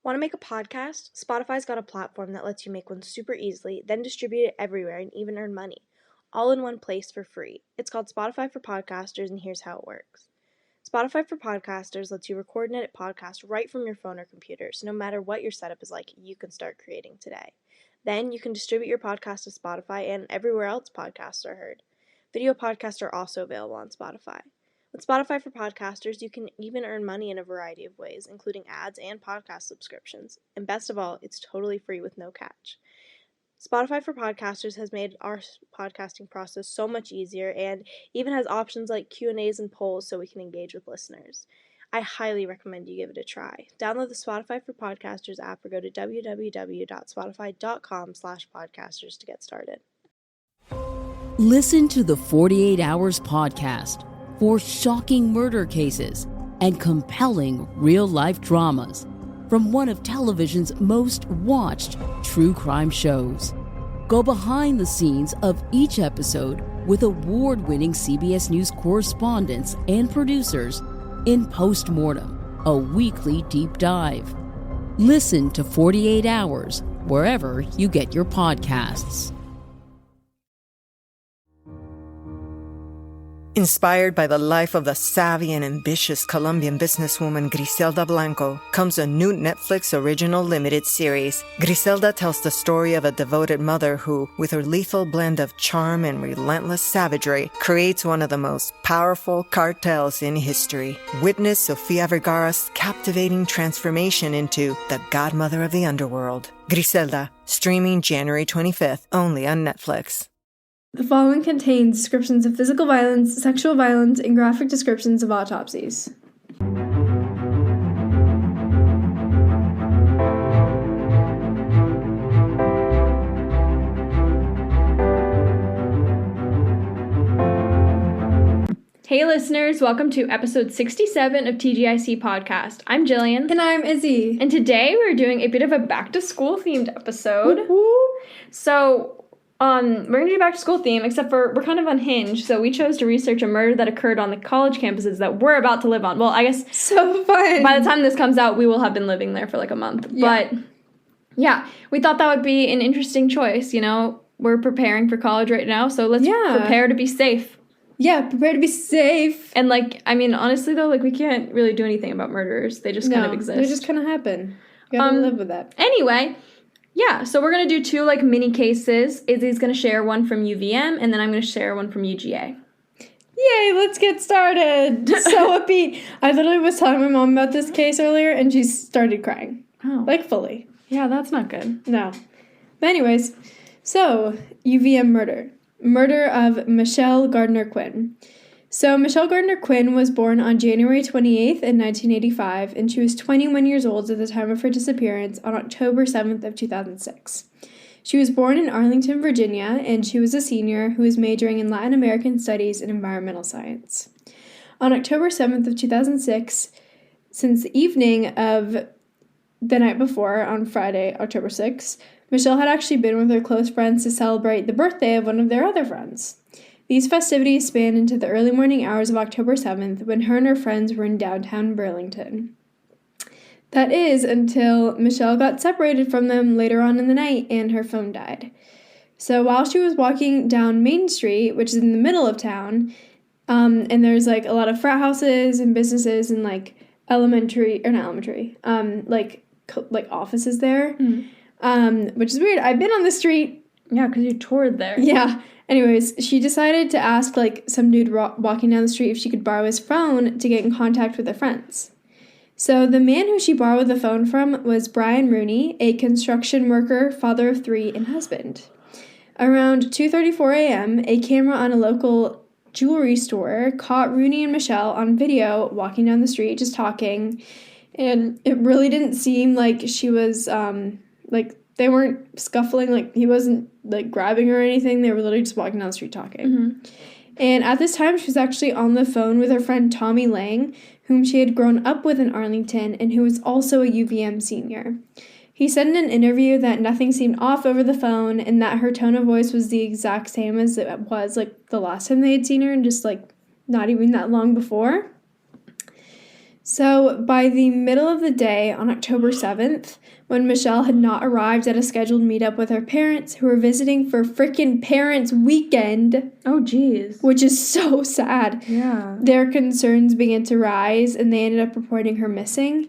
Want to make a podcast? Spotify's got a platform that lets you make one super easily, then distribute it everywhere and even earn money, all in one place for free. It's called Spotify for Podcasters, and here's how it works. Spotify for Podcasters lets you record and edit podcasts right from your phone or computer, so no matter what your setup is like, you can start creating today. Then you can distribute your podcast to Spotify and everywhere else podcasts are heard. Video podcasts are also available on Spotify. With Spotify for Podcasters, you can even earn money in a variety of ways, including ads and podcast subscriptions. And best of all, it's totally free with no catch. Spotify for Podcasters has made our podcasting process so much easier and even has options like Q&As and polls so we can engage with listeners. I highly recommend you give it a try. Download the Spotify for Podcasters app or go to www.spotify.com/podcasters to get started. Listen to the 48 Hours podcast for shocking murder cases and compelling real-life dramas from one of television's most watched true crime shows. Go behind the scenes of each episode with award-winning CBS News correspondents and producers in Postmortem, a weekly deep dive. Listen to 48 Hours wherever you get your podcasts. Inspired by the life of the savvy and ambitious Colombian businesswoman Griselda Blanco comes a new Netflix original limited series. Griselda tells the story of a devoted mother who, with her lethal blend of charm and relentless savagery, creates one of the most powerful cartels in history. Witness Sofia Vergara's captivating transformation into the godmother of the underworld. Griselda, streaming January 25th, only on Netflix. The following contains descriptions of physical violence, sexual violence, and graphic descriptions of autopsies. Hey listeners, welcome to episode 67 of TGIC Podcast. I'm Jillian. And I'm Izzy. And today we're doing a bit of a back-to-school themed episode. Woo-hoo. So, we're going to do back-to-school theme, except for we're kind of unhinged, so we chose to research a murder that occurred on the college campuses that we're about to live on. Well, I guess so fun. By the time this comes out, we will have been living there for like a month. Yeah. But, yeah, we thought that would be an interesting choice, you know? We're preparing for college right now, so let's prepare to be safe. Yeah, prepare to be safe. And, like, I mean, honestly, though, like, we can't really do anything about murderers. They just kind of exist. They just kind of happen. You gotta live with that. Anyway, yeah, so we're going to do two, like, mini cases. Izzy's going to share one from UVM, and then I'm going to share one from UGA. Yay, let's get started. So upbeat. I literally was telling my mom about this case earlier, and she started crying. Oh. Like, fully. Yeah, that's not good. No. But anyways, so, UVM murder. Murder of Michelle Gardner-Quinn. So, Michelle Gardner-Quinn was born on January 28th in 1985, and she was 21 years old at the time of her disappearance on October 7th of 2006. She was born in Arlington, Virginia, and she was a senior who was majoring in Latin American Studies and Environmental Science. On October 7th of 2006, since the evening of the night before, on Friday, October 6th, Michelle had actually been with her close friends to celebrate the birthday of one of their other friends. These festivities spanned into the early morning hours of October 7th when her and her friends were in downtown Burlington. That is, until Michelle got separated from them later on in the night and her phone died. So while she was walking down Main Street, which is in the middle of town, and there's like a lot of frat houses and businesses and like like offices there, which is weird. I've been on the street. Yeah, because you toured there. Yeah. Anyways, she decided to ask, like, some dude walking down the street if she could borrow his phone to get in contact with her friends. So the man who she borrowed the phone from was Brian Rooney, a construction worker, father of three, and husband. Around 2:34 a.m., a camera on a local jewelry store caught Rooney and Michelle on video walking down the street just talking, and it really didn't seem like she was, they weren't scuffling, like, he wasn't, like, grabbing her or anything. They were literally just walking down the street talking. Mm-hmm. And at this time, she was actually on the phone with her friend Tommy Lang, whom she had grown up with in Arlington and who was also a UVM senior. He said in an interview that nothing seemed off over the phone and that her tone of voice was the exact same as it was, like, the last time they had seen her and just, like, not even that long before. So, by the middle of the day on October 7th, when Michelle had not arrived at a scheduled meetup with her parents, who were visiting for frickin' Parents' Weekend. Oh, geez. Which is so sad. Yeah. Their concerns began to rise, and they ended up reporting her missing.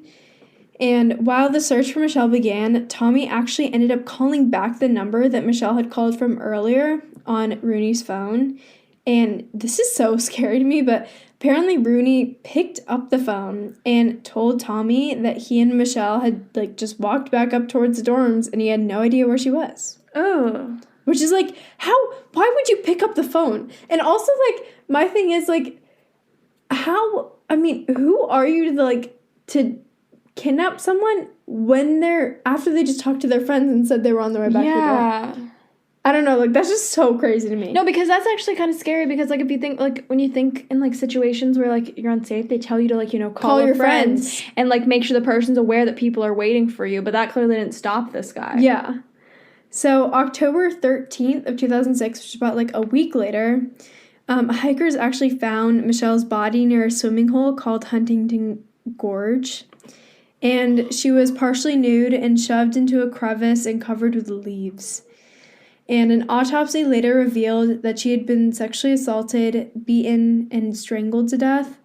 And while the search for Michelle began, Tommy actually ended up calling back the number that Michelle had called from earlier on Rooney's phone. And this is so scary to me, but apparently Rooney picked up the phone and told Tommy that he and Michelle had, like, just walked back up towards the dorms and he had no idea where she was. Oh. Which is, like, why would you pick up the phone? And also, like, my thing is, like, who are you to kidnap someone after they just talked to their friends and said they were on their way back to the dorm? I don't know, like, that's just so crazy to me. No, because that's actually kind of scary because, like, if you think, like, when you think in, like, situations where, like, you're unsafe, they tell you to, like, you know, call your friends and, like, make sure the person's aware that people are waiting for you, but that clearly didn't stop this guy. Yeah. So, October 13th of 2006, which is about, like, a week later, hikers actually found Michelle's body near a swimming hole called Huntington Gorge, and she was partially nude and shoved into a crevice and covered with leaves. And an autopsy later revealed that she had been sexually assaulted, beaten, and strangled to death.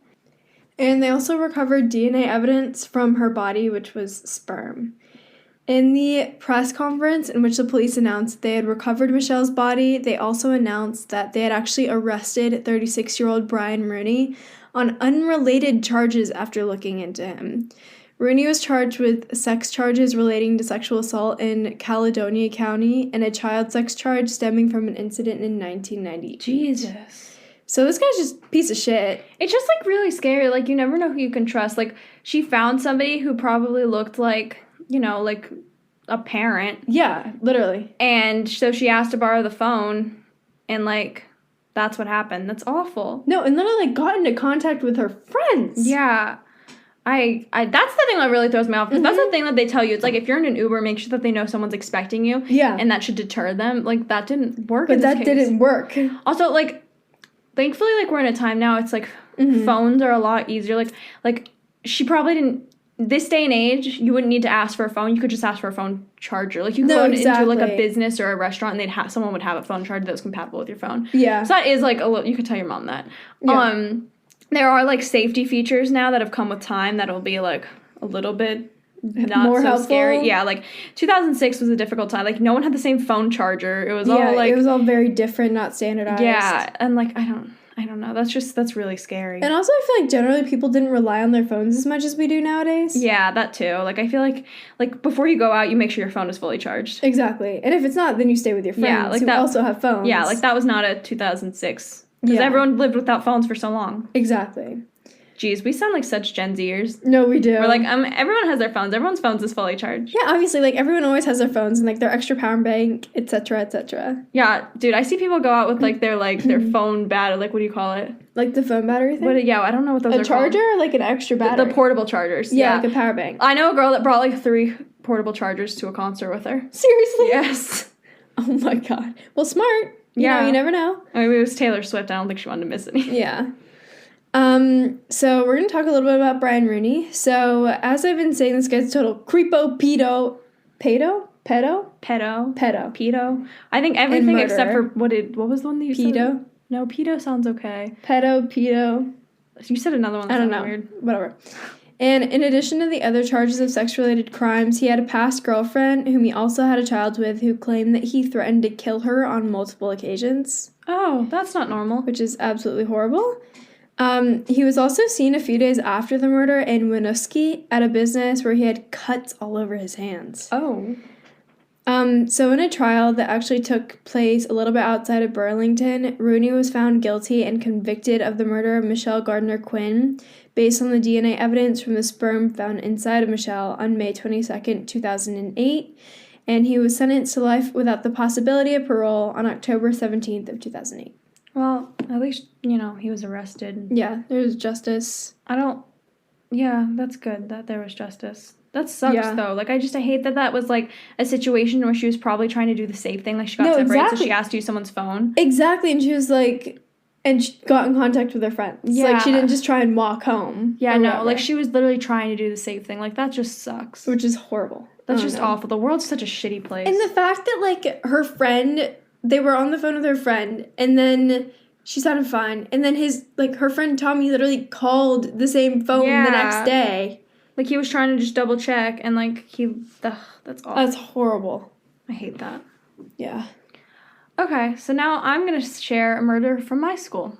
And they also recovered DNA evidence from her body, which was sperm. In the press conference in which the police announced they had recovered Michelle's body, they also announced that they had actually arrested 36-year-old Brian Rooney on unrelated charges after looking into him. Rooney was charged with sex charges relating to sexual assault in Caledonia County and a child sex charge stemming from an incident in 1990. Jesus. So this guy's just a piece of shit. It's just, like, really scary. Like, you never know who you can trust. Like, she found somebody who probably looked like, you know, like a parent. Yeah, literally. And so she asked to borrow the phone, and, like, that's what happened. That's awful. No, and literally, like, got into contact with her friends. Yeah. I that's the thing that really throws me off, because that's the thing that they tell you. It's like, if you're in an Uber, make sure that they know someone's expecting you. Yeah. And that should deter them. Like, that didn't work. But that didn't work. Also, like, thankfully, like, we're in a time now, it's like, phones are a lot easier. Like, she probably didn't, this day and age, you wouldn't need to ask for a phone. You could just ask for a phone charger. Like, you could go into, like, a business or a restaurant, and someone would have a phone charger that was compatible with your phone. Yeah. So that is, like, you could tell your mom that. Yeah. There are, like, safety features now that have come with time that'll be, like, a little bit not more so helpful. Scary. Yeah, like, 2006 was a difficult time. Like, no one had the same phone charger. It was all, like... it was all very different, not standardized. Yeah, and, like, I don't know. That's really scary. And also, I feel like generally people didn't rely on their phones as much as we do nowadays. Yeah, that too. Like, I feel like before you go out, you make sure your phone is fully charged. Exactly. And if it's not, then you stay with your friends who also have phones. Yeah, like, that was not a 2006... Because everyone lived without phones for so long. Exactly. Jeez, we sound like such Gen Zers. No, we do. We're like, everyone has their phones. Everyone's phones is fully charged. Yeah, obviously, like, everyone always has their phones and, like, their extra power bank, etc., etc. Yeah, dude, I see people go out with, like, their phone battery. Like, what do you call it? Like the phone battery thing? I don't know what those are called. A charger or, like, an extra battery? The portable chargers. Yeah, like a power bank. I know a girl that brought, like, 3 portable chargers to a concert with her. Seriously? Yes. Oh, my God. Well, smart. You know, you never know. I mean, it was Taylor Swift. I don't think she wanted to miss any. Yeah. So we're going to talk a little bit about Brian Rooney. So, as I've been saying, this guy's a total creepo, pedo. I think everything except for, what was the one that you said? Pedo. No, pedo sounds okay. Pedo. You said another one that sounded weird. Whatever. And in addition to the other charges of sex-related crimes, he had a past girlfriend whom he also had a child with who claimed that he threatened to kill her on multiple occasions. Oh, that's not normal. Which is absolutely horrible. He was also seen a few days after the murder in Winooski at a business where he had cuts all over his hands. Oh. So in a trial that actually took place a little bit outside of Burlington, Rooney was found guilty and convicted of the murder of Michelle Gardner-Quinn based on the DNA evidence from the sperm found inside of Michelle on May 22nd, 2008, and he was sentenced to life without the possibility of parole on October 17th of 2008. Well, at least, he was arrested. Yeah, there was justice. Yeah, that's good that there was justice. That sucks, though. Like, I hate that was, like, a situation where she was probably trying to do the safe thing. Like, she got separated, so she asked to use someone's phone. Exactly, and she was like, And she got in contact with her friends. Yeah. Like, she didn't just try and walk home. Yeah, or no. whatever. Like, she was literally trying to do the safe thing. Like, that just sucks. Which is horrible. That's just awful. The world's such a shitty place. And the fact that, like, her friend, they were on the phone with her friend, and then she sounded fine. And then her friend Tommy literally called the same phone the next day. Like, he was trying to just double check, and, like, that's awful. That's horrible. I hate that. Yeah. Okay, so now I'm going to share a murder from my school.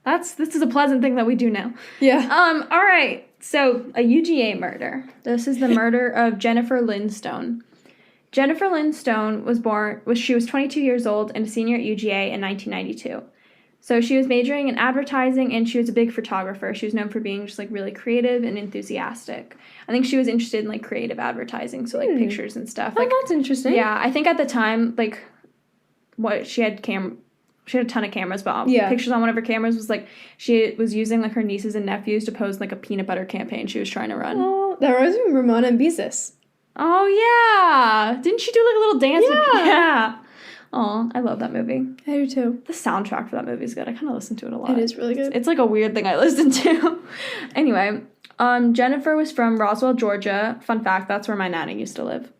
This is a pleasant thing that we do now. Yeah. All right. So, a UGA murder. This is the murder of Jennifer Lynn Stone. Jennifer Lynn Stone was 22 years old and a senior at UGA in 1992. So she was majoring in advertising, and she was a big photographer. She was known for being just, like, really creative and enthusiastic. I think she was interested in, like, creative advertising, so, like, pictures and stuff. Oh, Like, that's interesting. yeah, I think at the time, like, she had a ton of cameras, but pictures on one of her cameras was, like, she was using, like, her nieces and nephews to pose, like, a peanut butter campaign she was trying to run. Oh, that reminds me of Ramona and Beezus. Oh, yeah. Didn't she do, like, a little dance? Yeah. Oh, I love that movie. I do too. The soundtrack for that movie is good. I kind of listen to it a lot. It is really good. It's like a weird thing I listen to. Anyway, Jennifer was from Roswell, Georgia. Fun fact, that's where my nanny used to live.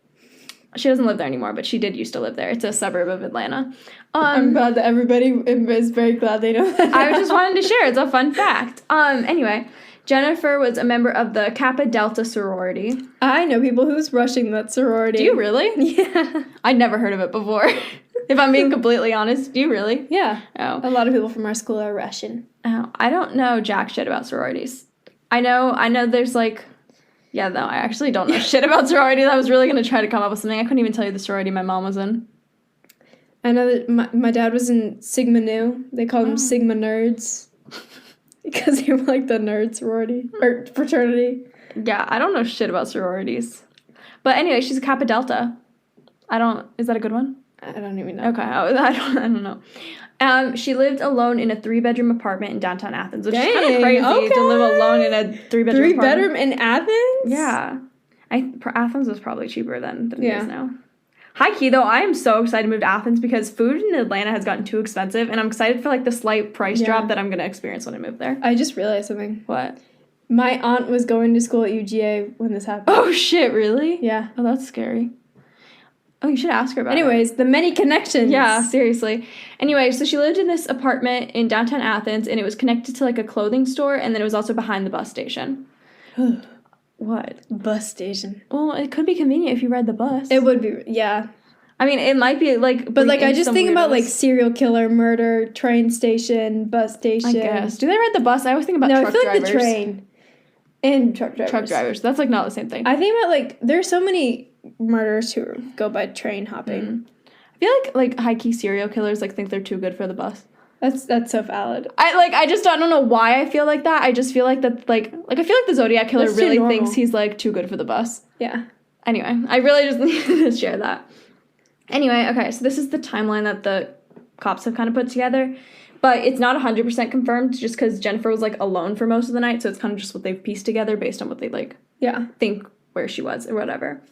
She doesn't live there anymore, but she did used to live there. It's a suburb of Atlanta. I'm glad that everybody is very glad they know that. I just wanted to share. It's a fun fact. Anyway, Jennifer was a member of the Kappa Delta sorority. I know people who's rushing that sorority. Do you really? Yeah. I'd never heard of it before. If I'm being completely honest. Do you really? Yeah. Oh. A lot of people from our school are Russian. Oh, I don't know jack shit about sororities. I know there's like... Yeah, no, I actually don't know shit about sororities. I was really going to try to come up with something. I couldn't even tell you the sorority my mom was in. I know that my dad was in Sigma Nu. They called them Sigma Nerds. Because they were like the nerd sorority. Or fraternity. Yeah, I don't know shit about sororities. But anyway, she's a Kappa Delta. Is that a good one? I don't even know. Okay, I don't know. She lived alone in a 3-bedroom apartment in downtown Athens, which is kind of crazy to live alone in a 3-bedroom apartment. 3-bedroom in Athens? Yeah. Athens was probably cheaper than it is now. High key, though, I am so excited to move to Athens because food in Atlanta has gotten too expensive, and I'm excited for, like, the slight price drop that I'm going to experience when I move there. I just realized something. What? My aunt was going to school at UGA when this happened. Oh, shit, really? Yeah. Oh, that's scary. Oh, you should ask her about it. Anyways, the many connections. Yeah, seriously. Anyway, so she lived in this apartment in downtown Athens, and it was connected to, like, a clothing store, and then it was also behind the bus station. What? Bus station. Well, it could be convenient if you ride the bus. It would be, yeah. I mean, it might be, like... But, like, I just think about, like, serial killer, murder, train station, bus station. I guess. Do they ride the bus? I always think about truck drivers. No, I feel like the train. And truck drivers. Truck drivers. That's, like, not the same thing. I think about, like, there's so many murderers who go by train hopping. Mm. I feel like high-key serial killers, like, think they're too good for the bus. That's so valid. I don't know why I feel like that. I just feel like that, like I feel like the Zodiac Killer really thinks he's, like, too good for the bus. Yeah. Anyway, I really just needed to share that. Anyway, okay, so this is the timeline that the cops have kind of put together. But it's not 100% confirmed just because Jennifer was, like, alone for most of the night. So it's kind of just what they've pieced together based on what they, like, think where she was or whatever.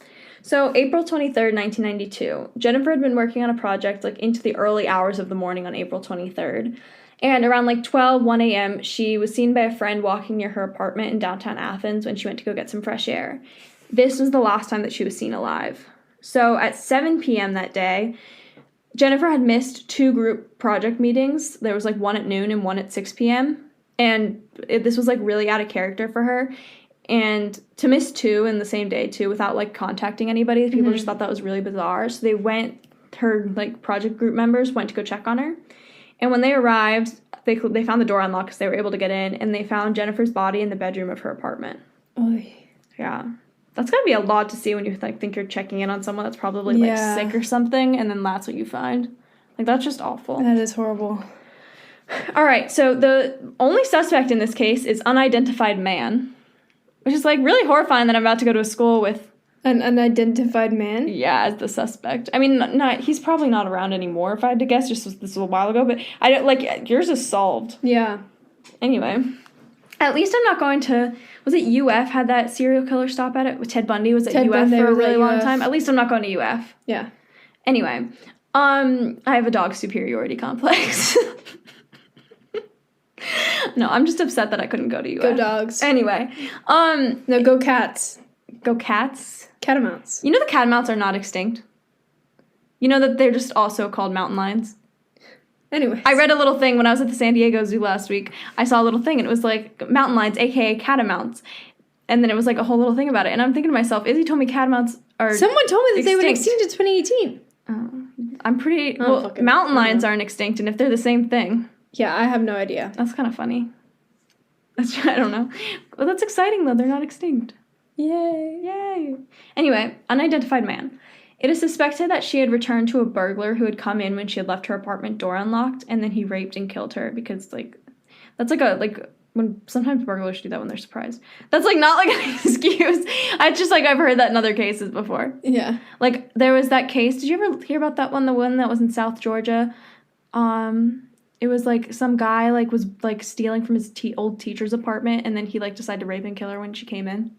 So April 23rd, 1992, Jennifer had been working on a project, like, into the early hours of the morning on April 23rd. And around, like, 1 a.m., she was seen by a friend walking near her apartment in downtown Athens when she went to go get some fresh air. This was the last time that she was seen alive. So at 7 p.m. that day, Jennifer had missed 2 group project meetings. There was, like, one at noon and one at 6 p.m. And this was, like, really out of character for her. And to miss 2 in the same day, too, without, like, contacting anybody, people just thought that was really bizarre. So her, like, project group members went to go check on her. And when they arrived, they found the door unlocked because they were able to get in, and they found Jennifer's body in the bedroom of her apartment. Oy. Yeah. That's gotta be a lot to see when you, like, think you're checking in on someone that's probably, like, sick or something, and then that's what you find. Like, that's just awful. That is horrible. All right, so the only suspect in this case is unidentified man. Which is, like, really horrifying that I'm about to go to a school with... An unidentified man? Yeah, as the suspect. I mean, he's probably not around anymore, if I had to guess. This was a while ago, but I don't, like, yours is solved. Yeah. Anyway. At least I'm not going to... Was it UF had that serial killer stop at it? With Ted Bundy was at UF for a really long time? At least I'm not going to UF. Yeah. Anyway. I have a dog superiority complex. No, I'm just upset that I couldn't go to UF. Go dogs. Anyway, No, go cats. go cats. Catamounts. You know the catamounts are not extinct. You know that they're just also called mountain lions. Anyways. I read a little thing when I was at the San Diego Zoo last week. I saw a little thing, and it was like mountain lions, aka catamounts. And then it was like a whole little thing about it. And I'm thinking to myself, Izzy told me catamounts are Someone told me that they went extinct. extinct in 2018. I'm pretty... Oh, well, fucking- mountain lions aren't extinct, and if they're the same thing, Yeah, I have no idea. that's kind of funny. I don't know. Well, that's exciting, though. They're not extinct. Yay. Yay. Anyway, unidentified man. It is suspected that she had returned to a burglar who had come in when she had left her apartment door unlocked, and then he raped and killed her because, like, that's when sometimes burglars do that when they're surprised. That's, like, not, like, an excuse. I've heard that in other cases before. Yeah. Like, there was that case. Did you ever hear about that one? The one that was in South Georgia? It was, like, some guy, like, was, like, stealing from his old teacher's apartment, and then he, like, decided to rape and kill her when she came in.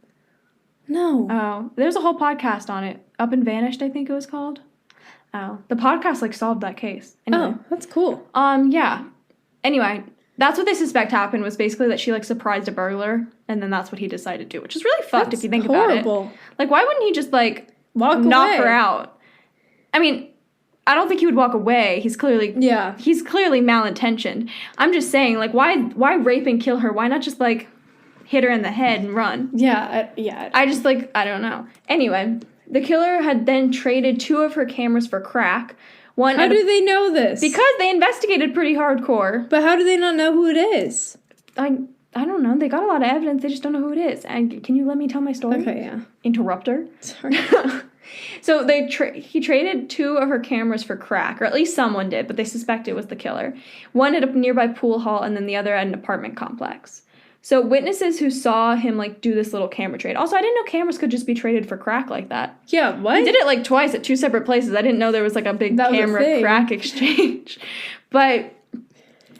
No. Oh, there's a whole podcast on it. Up and Vanished, I think it was called. Oh, the podcast, like, solved that case. Anyway. Oh, that's cool. Yeah. Anyway, that's what they suspect happened, was basically that she, like, surprised a burglar, and then that's what he decided to do, which is really fucked if you think about it. Like, why wouldn't he just, like, knock her out? I mean, I don't think he would walk away. He's clearly malintentioned. I'm just saying, like, why rape and kill her? Why not just, like, hit her in the head and run? Yeah. I just, like, I don't know. Anyway, the killer had then traded 2 of her cameras for crack. How do they know this? Because they investigated pretty hardcore. But how do they not know who it is? I don't know. They got a lot of evidence. They just don't know who it is. And can you let me tell my story? Okay, yeah. Interrupter. Sorry. So he traded 2 of her cameras for crack, or at least someone did, but they suspect it was the killer. One at a nearby pool hall, and then the other at an apartment complex. So witnesses who saw him, like, do this little camera trade. Also, I didn't know cameras could just be traded for crack like that. Yeah, what? He did it, like, twice at 2 separate places. I didn't know there was, like, a big camera crack exchange. But,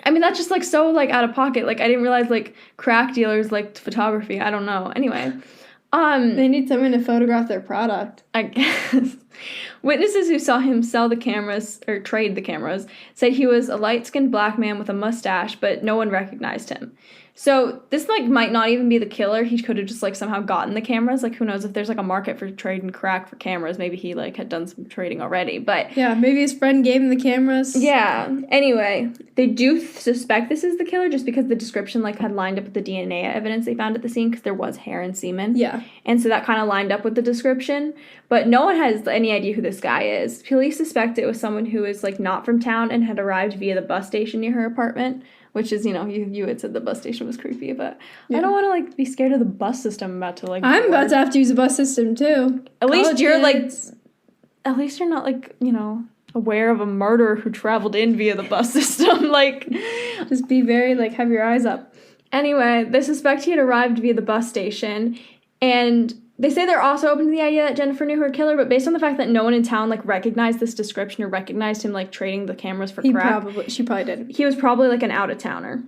I mean, that's just, like, so, like, out of pocket. Like, I didn't realize, like, crack dealers liked photography. I don't know. Anyway. They need someone to photograph their product. I guess. Witnesses who saw him sell the cameras, or trade the cameras, said he was a light-skinned black man with a mustache, but no one recognized him. So this, like, might not even be the killer. He could have just, like, somehow gotten the cameras. Like, who knows if there's, like, a market for trading crack for cameras. Maybe he, like, had done some trading already, but... Yeah, maybe his friend gave him the cameras. Yeah. Anyway, they do suspect this is the killer just because the description, like, had lined up with the DNA evidence they found at the scene because there was hair and semen. Yeah. And so that kind of lined up with the description. But no one has any idea who this guy is. Police suspect it was someone who is, like, not from town and had arrived via the bus station near her apartment. Which is, you know, you had said the bus station was creepy, but yeah. I don't want to, like, be scared of the bus system about to, like... I'm about to have to use a bus system, too. At least you're, like... At least you're not, like, you know, aware of a murderer who traveled in via the bus system. Like... Just be very, like, have your eyes up. Anyway, they suspect he had arrived via the bus station, and... They say they're also open to the idea that Jennifer knew her killer, but based on the fact that no one in town, like, recognized this description or recognized him, like, trading the cameras for crack. She probably did. He was probably, like, an out-of-towner.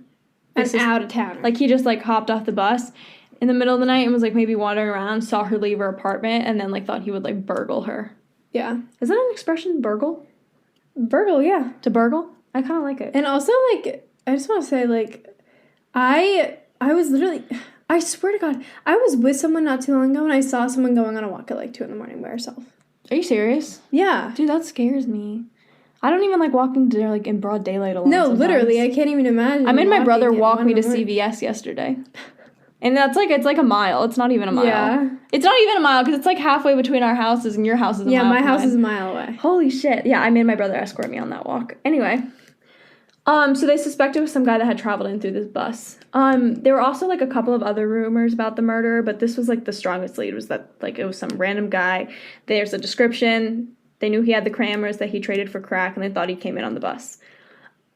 Out-of-towner. Like, he just, like, hopped off the bus in the middle of the night and was, like, maybe wandering around, saw her leave her apartment, and then, like, thought he would, like, burgle her. Yeah. Is that an expression, burgle? Burgle, yeah. To burgle? I kind of like it. And also, like, I just want to say, like, I was literally... I swear to God, I was with someone not too long ago and I saw someone going on a walk at like 2 a.m. by herself. Are you serious? Yeah. Dude, that scares me. I don't even like walking there like in broad daylight alone. No, sometimes. literally, I can't even imagine. I made my brother walk me to CVS yesterday. And that's like, it's like a mile. It's not even a mile. Yeah. It's not even a mile because it's like halfway between our houses and your house is a mile. Yeah, my house is a mile away. Holy shit. Yeah, I made my brother escort me on that walk. Anyway. So they suspect it was some guy that had traveled in through this bus. There were also, like, a couple of other rumors about the murder, but this was, like, the strongest lead was that, like, it was some random guy. There's a description. They knew he had the cameras that he traded for crack, and they thought he came in on the bus.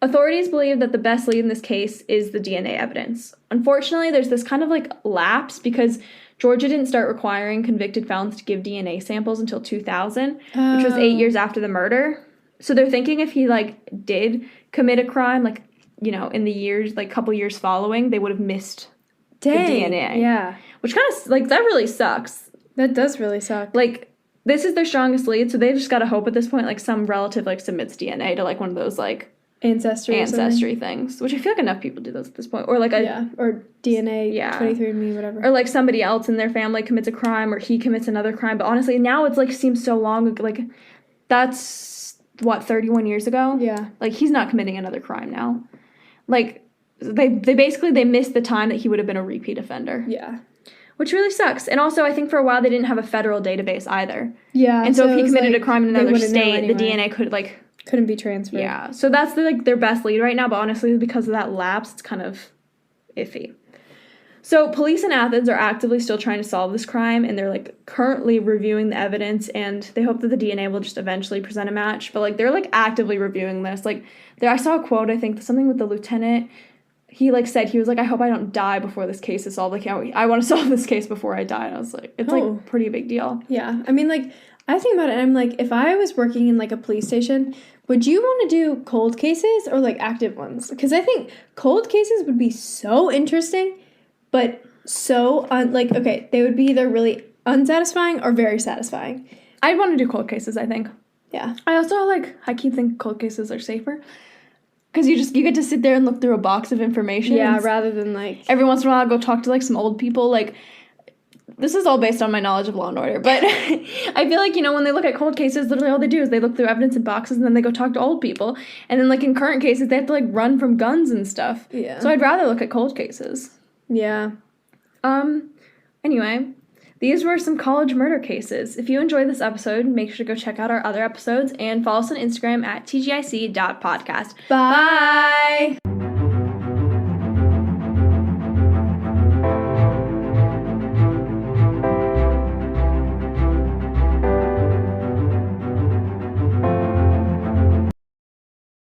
Authorities believe that the best lead in this case is the DNA evidence. Unfortunately, there's this kind of, like, lapse because Georgia didn't start requiring convicted felons to give DNA samples until 2000, which was 8 years after the murder. So they're thinking if he, like, did commit a crime, like, you know, in the years, like, couple years following, they would have missed the DNA. Yeah. Which kind of, like, that really sucks. That does really suck. Like, this is their strongest lead, so they've just got to hope at this point, like, some relative, like, submits DNA to, like, one of those, like, ancestry things, which I feel like enough people do those at this point, or like or DNA, 23andMe, whatever, or like somebody else in their family commits a crime, or he commits another crime. But honestly, now it's like seems so long, like that's what 31 years ago. Yeah, like he's not committing another crime now. Like they basically missed the time that he would have been a repeat offender. Yeah. Which really sucks. And also, I think for a while they didn't have a federal database either. Yeah. And so if he committed a crime in another state, anyway. the DNA couldn't be transferred. Yeah. So that's their best lead right now. But honestly, because of that lapse, it's kind of iffy. So police in Athens are actively still trying to solve this crime, and they're like currently reviewing the evidence, and they hope that the DNA will just eventually present a match. But like they're like actively reviewing this. Like I saw a quote, I think something with the lieutenant. He like said, he was like, I hope I don't die before this case is solved. Like, I want to solve this case before I die. And I was like, it's like a pretty big deal. Yeah. I mean, like, I think about it and I'm like, if I was working in like a police station, would you want to do cold cases or like active ones? Because I think cold cases would be so interesting, but so okay, they would be either really unsatisfying or very satisfying. I'd want to do cold cases, I think. Yeah. I also I keep thinking cold cases are safer. Because you get to sit there and look through a box of information. Yeah, rather than like... Every once in a while I'll go talk to like some old people. Like, this is all based on my knowledge of Law and Order. But I feel like, when they look at cold cases, literally all they do is they look through evidence in boxes and then they go talk to old people. And then like in current cases, they have to like run from guns and stuff. Yeah. So I'd rather look at cold cases. Yeah. Anyway, these were some college murder cases. If you enjoyed this episode, make sure to go check out our other episodes and follow us on Instagram at tgic.podcast. Bye!